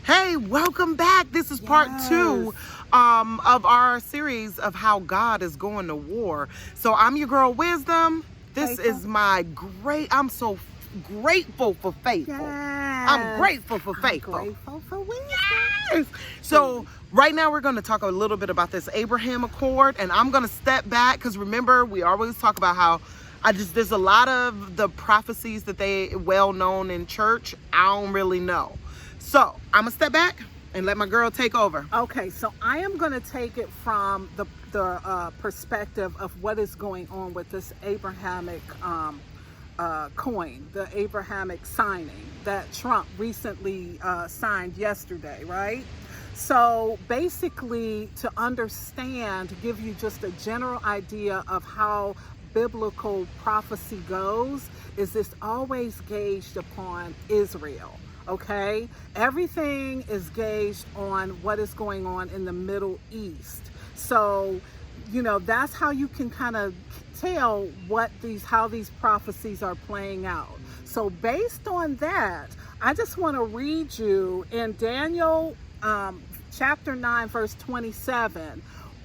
Hey, welcome back. This is part 2 of our series of how God is going to war. So I'm your girl Wisdom. This is my I'm so grateful for faithful. Yes. I'm grateful for faithful. Grateful for wisdom. Yes. So right now we're going to talk a little bit about this Abraham Accord, and I'm going to step back because remember we always talk about how there's a lot of the prophecies that they well known in church I don't really know. So I'm gonna step back and let my girl take over. Okay, so I am going to take it from the perspective of what is going on with this Abrahamic coin, the Abrahamic signing that Trump recently signed yesterday, right? So basically, to understand, to give you just a general idea of how biblical prophecy goes, is this always gauged upon Israel. Okay, everything is gauged on what is going on in the Middle East. So, that's how you can kind of tell how these prophecies are playing out. So based on that, I just want to read you in Daniel chapter 9, verse 27,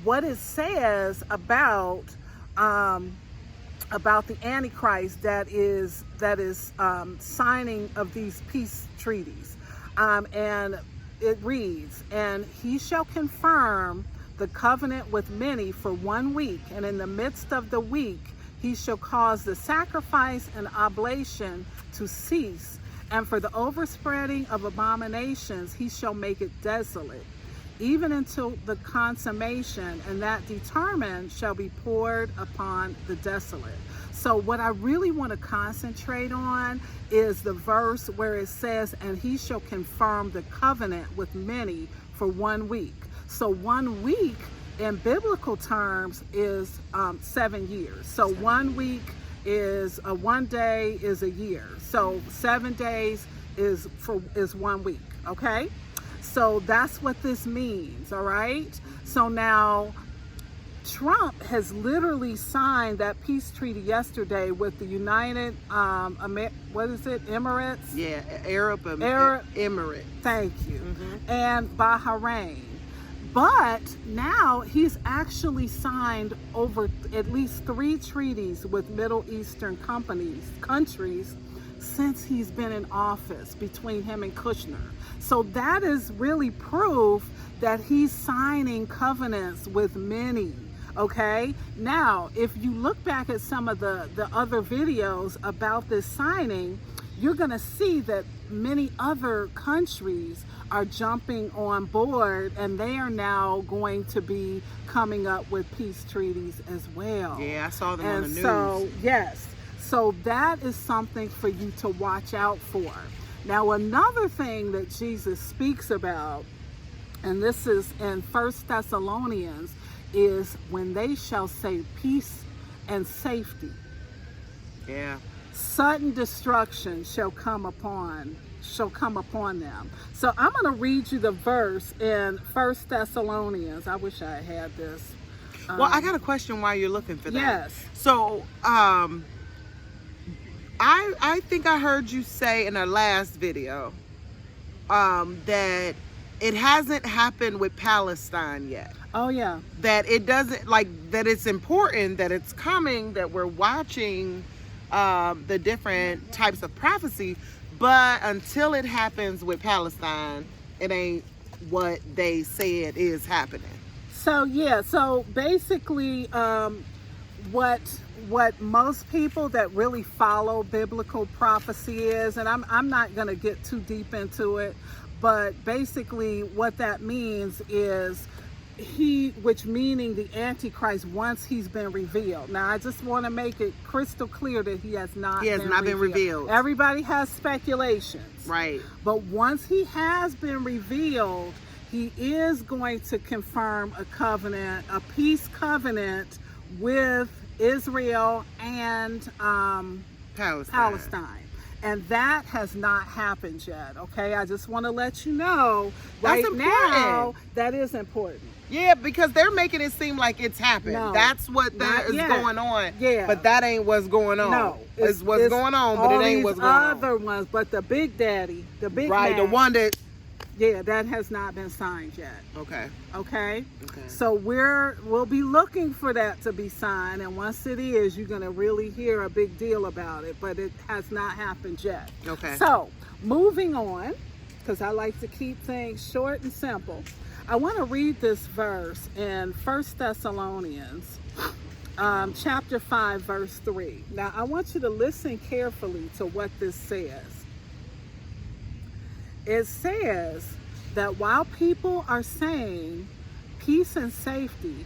what it says about the Antichrist that is signing of these peace treaties. And it reads, "And he shall confirm the covenant with many for 1 week, and in the midst of the week he shall cause the sacrifice and oblation to cease, and for the overspreading of abominations he shall make it desolate, even until the consummation, and that determined shall be poured upon the desolate." So what I really want to concentrate on is the verse where it says, "And he shall confirm the covenant with many for 1 week." So 1 week in biblical terms is 7 years. So 1 week is 1 day is a year. So 7 days is 1 week. Okay. So that's what this means, all right? So now, Trump has literally signed that peace treaty yesterday with the United, Emirates? Yeah, Arab Emirates. Thank you. Mm-hmm. And Bahrain. But now he's actually signed over at least 3 treaties with Middle Eastern countries, since he's been in office, between him and Kushner. So that is really proof that he's signing covenants with many. Okay, now if you look back at some of the other videos about this signing, you're going to see that many other countries are jumping on board, and they are now going to be coming up with peace treaties as well. Yeah, I saw them on the news. So yes, so that is something for you to watch out for. Now, another thing that Jesus speaks about, and this is in 1 Thessalonians, is when they shall say peace and safety. Yeah. Sudden destruction shall come upon them. So I'm going to read you the verse in 1 Thessalonians. I wish I had this. Well, I got a question while you're looking for that. Yes. So, I think I heard you say in our last video that it hasn't happened with Palestine yet. Oh, yeah. That it doesn't, that it's important, that it's coming, that we're watching the different types of prophecy, but until it happens with Palestine, it ain't what they say it is happening. So, yeah, so basically what most people that really follow biblical prophecy is, and I'm not going to get too deep into it, but basically what that means is which meaning the Antichrist, once he's been revealed. Now, I just want to make it crystal clear that he has not been revealed. Everybody has speculations. Right. But once he has been revealed, he is going to confirm a covenant, a peace covenant with Israel and Palestine. And that has not happened yet, okay? I just want to let you know right now that is important. Yeah, because they're making it seem like it's happened. No, that's what is going on. Yeah. But that ain't what's going on. No. It's what's going on, but it ain't what's going on. All these other ones, but the big daddy, the big right, man, the one that Yeah, that has not been signed yet. Okay. Okay? Okay. So we'll be looking for that to be signed, and once it is, you're going to really hear a big deal about it, but it has not happened yet. Okay. So, moving on, because I like to keep things short and simple, I want to read this verse in 1 Thessalonians chapter 5, verse 3. Now, I want you to listen carefully to what this says. It says that while people are saying peace and safety,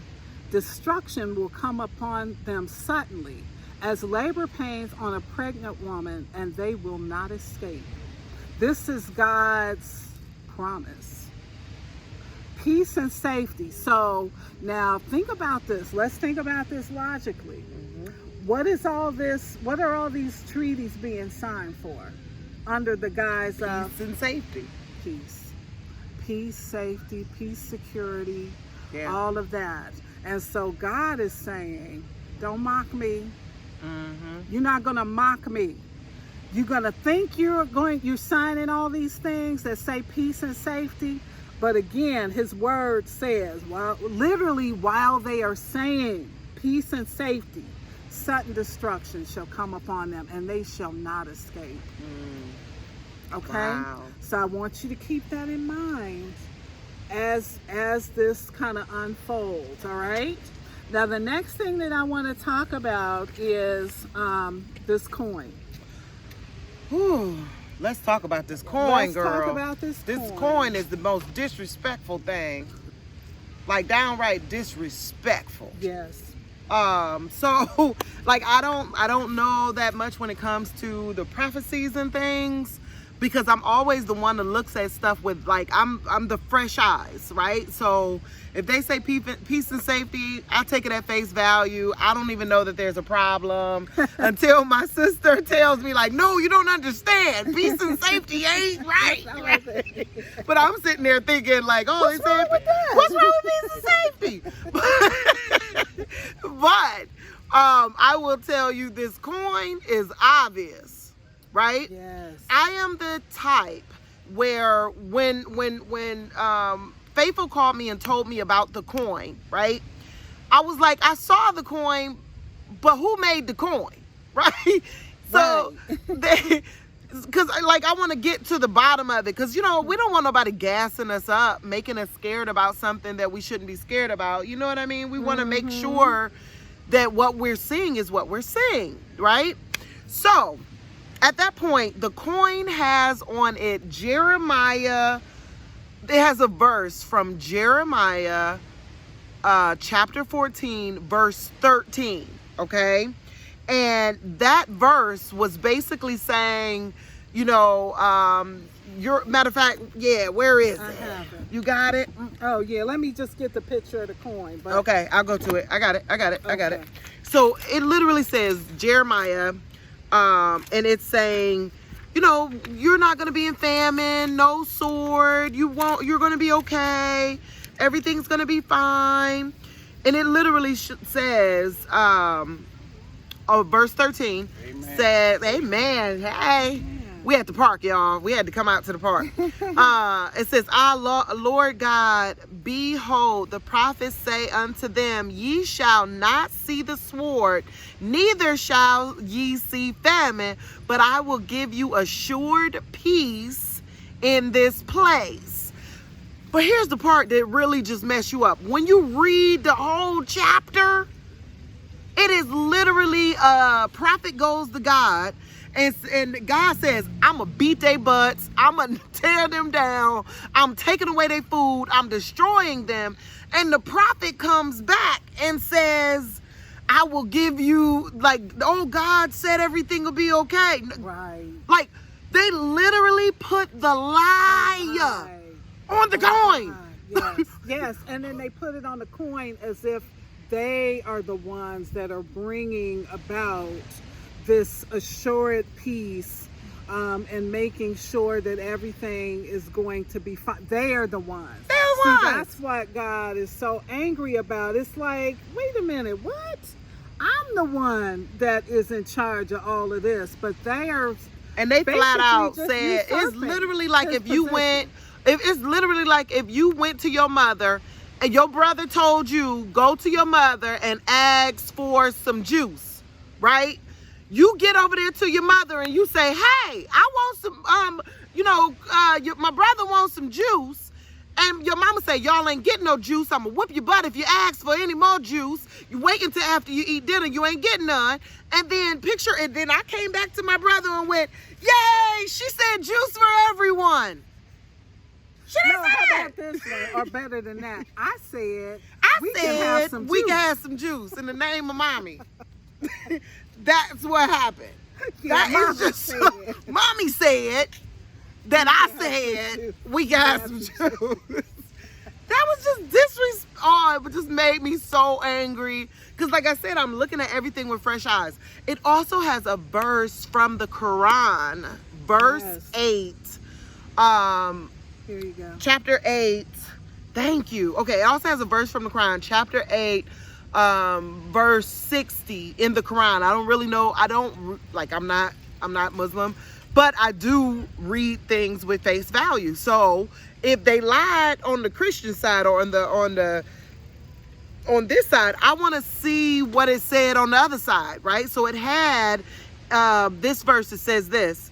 destruction will come upon them suddenly as labor pains on a pregnant woman, and they will not escape. This is God's promise. Peace and safety. So now think about this. Let's think about this logically. What is all this? What are all these treaties being signed for? Under the guise of peace and safety. Peace, safety, peace, security, Yeah. all of that. And so God is saying, don't mock me. You're not going to mock me. You're going to think you're signing all these things that say peace and safety. But again, his word says, literally while they are saying peace and safety, sudden destruction shall come upon them, and they shall not escape. Okay? Wow. So I want you to keep that in mind as this kind of unfolds, all right? Now, the next thing that I want to talk about is this coin. Whew. Let's talk about this coin, girl. Let's talk about this coin. This coin is the most disrespectful thing. Like, downright disrespectful. Yes. So like I don't know that much when it comes to the prophecies and things, because I'm always the one that looks at stuff with, like, I'm the fresh eyes, right? So if they say peace and safety, I take it at face value. I don't even know that there's a problem until my sister tells me, like, no, you don't understand. Peace and safety ain't right. But I'm sitting there thinking, like, oh, What's wrong with that? what's wrong with peace and safety? But I will tell you, this coin is obvious, right? Yes. I am the type where when Faithful called me and told me about the coin, right? I was like, I saw the coin, but who made the coin, right? So, because like, I want to get to the bottom of it, because, you know, we don't want nobody gassing us up, making us scared about something that we shouldn't be scared about. You know what I mean? We want to make sure that what we're seeing is what we're seeing, right? So, at that point, the coin has on it Jeremiah. It has a verse from Jeremiah chapter 14, verse 13, okay? And that verse was basically saying, you know, matter of fact, yeah, where is it? You got it? Oh, yeah, let me just get the picture of the coin. But Okay, I'll go to it. I got it. So it literally says Jeremiah, and it's saying, you know, you're not going to be in famine, no sword, you're going to be okay, everything's going to be fine. And it literally says, verse 13 says, amen, hey. We at the park, y'all. We had to come out to the park. It says, Lord God, behold, the prophets say unto them, ye shall not see the sword, neither shall ye see famine, but I will give you assured peace in this place. But here's the part that really just mess you up. When you read the whole chapter, it is literally a prophet goes to God, and God says, I'm going to beat their butts. I'm going to tear them down. I'm taking away their food. I'm destroying them. And the prophet comes back and says, I will give you, like, oh, God said everything will be okay. Right. Like, they literally put the lie on the coin. Yes, yes. And then they put it on the coin as if they are the ones that are bringing about this assured peace, and making sure that everything is going to be fine. They are the ones. See, that's what God is so angry about. It's like, wait a minute, what? I'm the one that is in charge of all of this, but they are. And they flat out just said, it's literally like if you went If it's literally like if you went to your mother and your brother told you, go to your mother and ask for some juice, right? You get over there to your mother and you say, hey, I want some, my brother wants some juice. And your mama say, y'all ain't getting no juice. I'm going to whoop your butt if you ask for any more juice. You wait until after you eat dinner. You ain't getting none. And then then I came back to my brother and went, yay, she said juice for everyone. She didn't say how that. about this one? Or better than that, I said, we can have some juice in the name of mommy. That's what happened. Yeah, that is just mommy said that I said we got some juice. That was just disrespect. Oh, it just made me so angry. Because like I said, I'm looking at everything with fresh eyes. It also has a verse from the Quran, verse 8. Here you go. Chapter 8. Thank you. Okay, it also has a verse from the Quran, chapter 8, verse 60 in the Quran. I don't really know. I'm not Muslim, but I do read things with face value. So if they lied on the Christian side or on this side, I want to see what it said on the other side, right? So it had this verse that says this,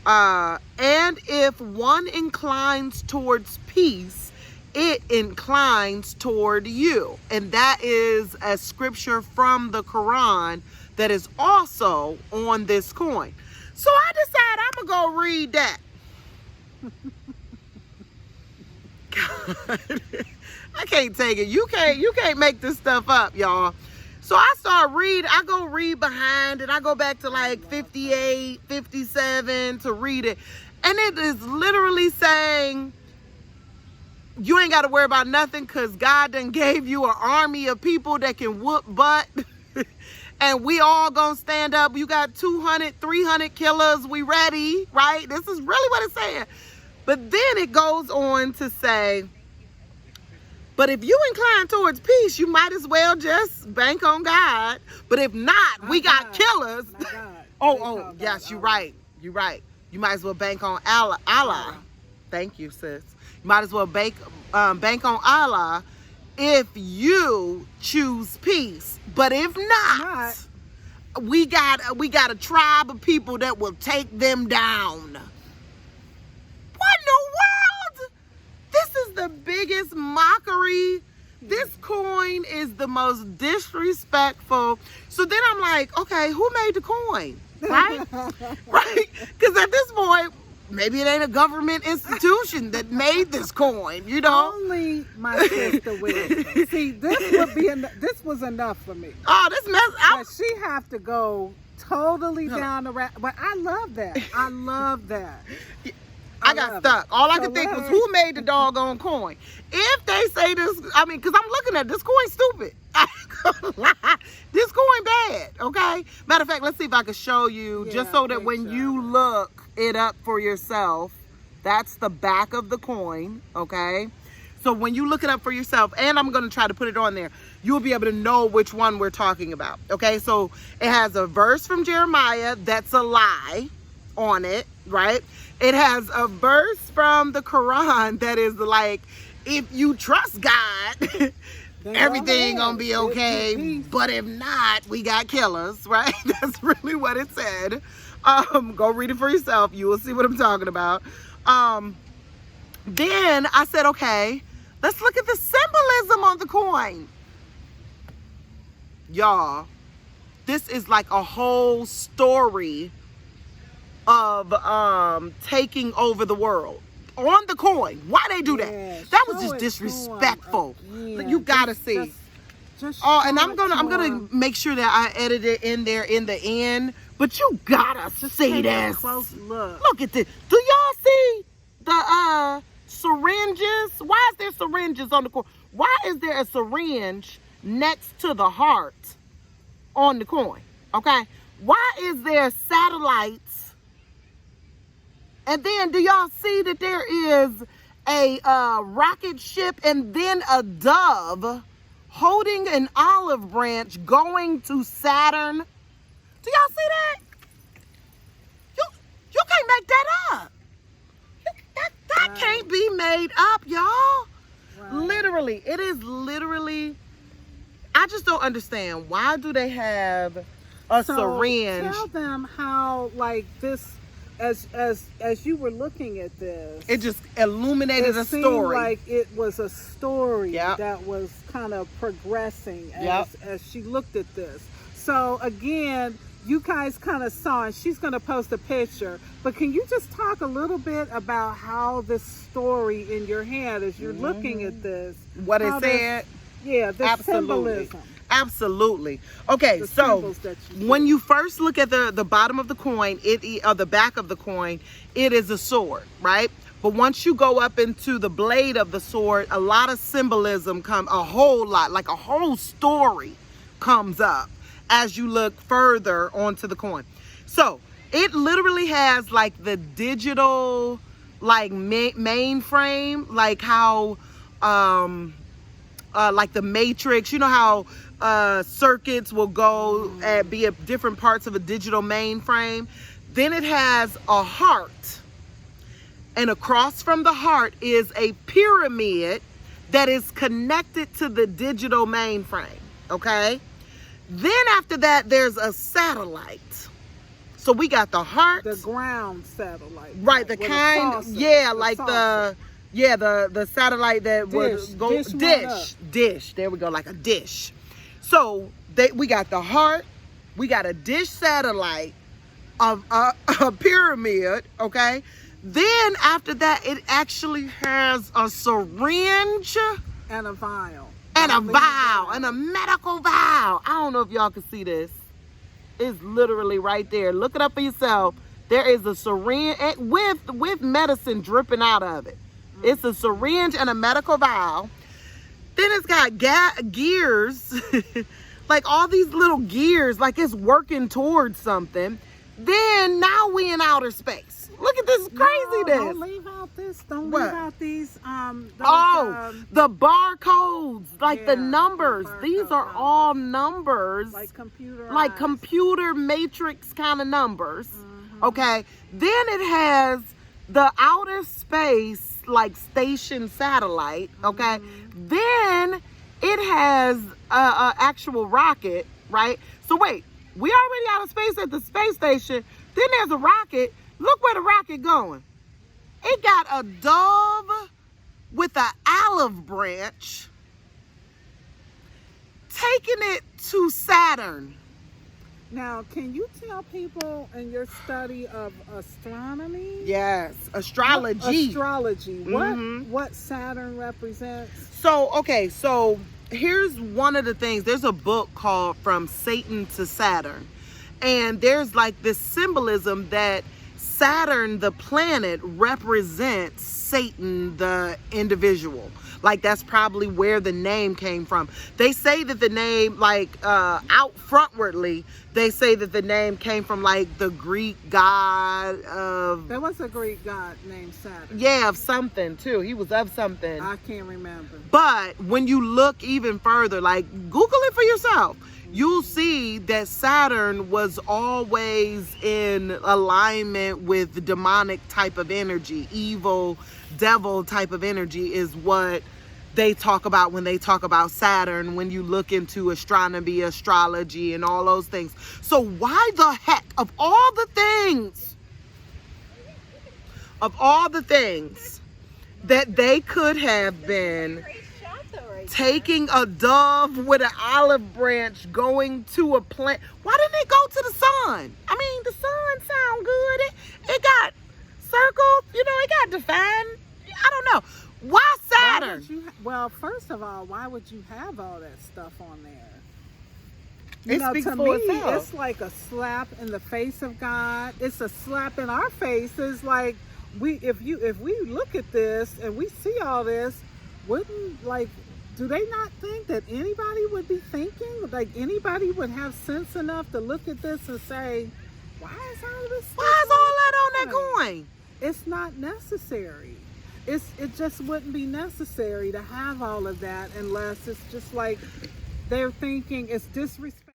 and if one inclines towards peace, it inclines toward you. And that is a scripture from the Quran that is also on this coin. So I decided I'm gonna go read that. God, I can't take it. You can't make this stuff up, y'all. So I go read behind it. I go back to like 58, 57 to read it. And it is literally saying, you ain't got to worry about nothing because God done gave you an army of people that can whoop butt. And we all gonna stand up. You got 200, 300 killers. We ready, right? This is really what it's saying. But then it goes on to say, but if you incline towards peace, you might as well just bank on God. But if not, we got killers. Yes, you're right. You're right. You might as well bank on Allah. Thank you, sis. You might as well bank on Allah if you choose peace. But if not, we got a tribe of people that will take them down. What in the world? This is the biggest mockery. This coin is the most disrespectful. So then I'm like, okay, who made the coin? Right? Right? Because at this point, maybe it ain't a government institution that made this coin, you know? Only my sister will. See, this was enough for me. Oh, this mess. But she have to go totally down the rabbit. But I love that. I love that. I got stuck. All I could think was, who made the doggone coin? If they say this, because I'm looking at this coin stupid. This coin bad, okay? Matter of fact, let's see if I can show you, just so that when you look it up for yourself, that's the back of the coin, okay? So when you look it up for yourself, and I'm going to try to put it on there, you'll be able to know which one we're talking about, okay? So it has a verse from Jeremiah that's a lie on it, right? It has a verse from the Quran that is like, if you trust God, everything gonna be okay. But if not, we got killers, right? That's really what it said. Go read it for yourself. You will see what I'm talking about. Then I said, okay, let's look at the symbolism on the coin. Y'all, this is like a whole story of taking over the world on the coin. Why they do that? Yeah, that was just disrespectful. You gotta see. And I'm gonna make sure that I edit it in there in the end. But you gotta see this. Close look. Look at this. Do y'all see the syringes? Why is there syringes on the coin? Why is there a syringe next to the heart on the coin? Okay. Why is there satellites? And then do y'all see that there is a rocket ship and then a dove holding an olive branch going to Saturn? Do y'all see that? You can't make that up. That can't be made up, y'all. Right. Literally, it is literally. I just don't understand. Why do they have a syringe? Tell them how, like, this, as you were looking at this, It just illuminated a seemed story. like it was a story Yep. that was kind of progressing Yep. as she looked at this. So again, you guys kind of saw, and she's going to post a picture, but can you just talk a little bit about how this story in your head, as you're looking at this, What it how this- said? Yeah, the Absolutely. symbolism. Absolutely. Okay, The so symbols that you see. when you first look at the bottom of the coin, or the back of the coin, it is a sword, right? But once you go up into the blade of the sword, a lot of symbolism a whole lot, like a whole story comes up as you look further onto the coin. So it literally has like the digital, like mainframe, like how, like the Matrix, you know how circuits will go and be at different parts of a digital mainframe. Then it has a heart, and across from the heart is a pyramid that is connected to the digital mainframe. Okay, then after that there's a satellite. So we got the heart, The ground satellite, right? The with a kind, saucer, yeah, the like saucer. the satellite that would go dish one up. dish. There we go, like a dish. So we got the heart, we got a dish satellite, of a pyramid. Okay, then after that it actually has a syringe and a vial. and a I believe vial that. and a medical vial. I don't know if y'all can see this. It's literally right there. Look it up for yourself. There is a syringe with medicine dripping out of it. It's a syringe and a medical vial. Then it's got gears, like all these little gears, like it's working towards something. Then now we in outer space. Look at this craziness. Don't leave out this. Don't What? leave out these. The barcodes, like the Yeah, numbers. the These barcode are all numbers. like computer. Like computer matrix kind of numbers. Mm-hmm. Okay. Then it has the outer space, like station satellite. Okay. Mm-hmm. Then it has a actual rocket, right? So wait, we already out of space at the space station. Then there's a rocket. Look where the rocket going. It got a dove with an olive branch taking it to Saturn. Now, can you tell people in your study of astronomy? Yes, astrology. Astrology. Mhm. What Saturn represents? So, okay, so here's one of the things. There's a book called From Satan to Saturn. And there's like this symbolism that Saturn, the planet, represents Satan, the individual. Like that's probably where the name came from. They say that the name, like out frontwardly, they say that the name came from like the Greek god of, There was a Greek god named Saturn. yeah, of something too. He was of something. I can't remember. But when you look even further, like Google it for yourself, you'll see that Saturn was always in alignment with demonic type of energy. Evil, devil type of energy is what they talk about when they talk about Saturn, when you look into astronomy, astrology, and all those things. So why the heck, of all the things that they could have been taking a dove with an olive branch going to a plant. Why didn't they go to the sun? I mean, the sun sound good. It got circled, it got defined. I don't know. Why Saturn? Well, first of all, why would you have all that stuff on there? It speaks to for me, itself. it's like a slap in the face of God. It's a slap in our face. It's like if we look at this and we see all this, do they not think that anybody would be thinking? Like anybody would have sense enough to look at this and say, why is all this? Why is all that on that coin? It's not necessary. It just wouldn't be necessary to have all of that unless it's just like they're thinking it's disrespectful.